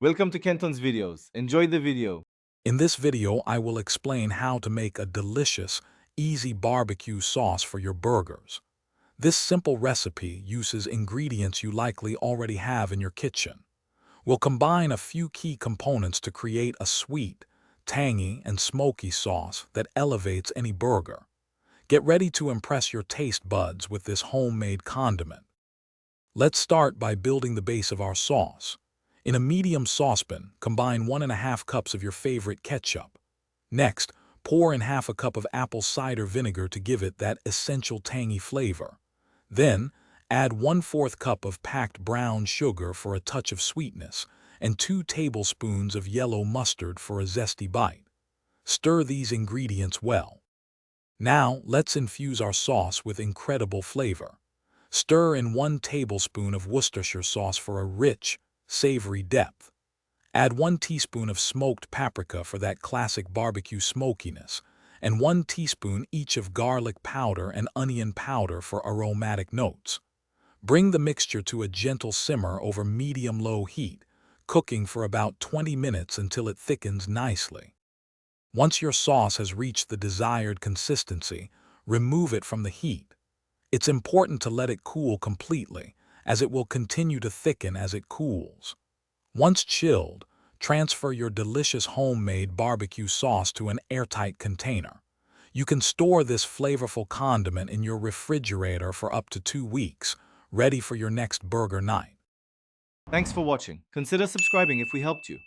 Welcome to Kenton's videos. Enjoy the video. In this video, I will explain how to make a delicious, easy barbecue sauce for your burgers. This simple recipe uses ingredients you likely already have in your kitchen. We'll combine a few key components to create a sweet, tangy, and smoky sauce that elevates any burger. Get ready to impress your taste buds with this homemade condiment. Let's start by building the base of our sauce. In a medium saucepan, combine 1.5 cups of your favorite ketchup. Next, pour in half a cup of apple cider vinegar to give it that essential tangy flavor. Then, add 1/4 cup of packed brown sugar for a touch of sweetness, and 2 tablespoons of yellow mustard for a zesty bite. Stir these ingredients well. Now, let's infuse our sauce with incredible flavor. Stir in 1 tablespoon of Worcestershire sauce for a rich, savory depth. Add 1 teaspoon of smoked paprika for that classic barbecue smokiness, and 1 teaspoon each of garlic powder and onion powder for aromatic notes. Bring the mixture to a gentle simmer over medium-low heat, cooking for about 20 minutes until it thickens nicely. Once your sauce has reached the desired consistency, remove it from the heat. It's important to let it cool completely, as it will continue to thicken as it cools. Once chilled, transfer your delicious homemade barbecue sauce to an airtight container. You can store this flavorful condiment in your refrigerator for up to 2 weeks, ready for your next burger night. Thanks for watching. Consider subscribing if we helped you.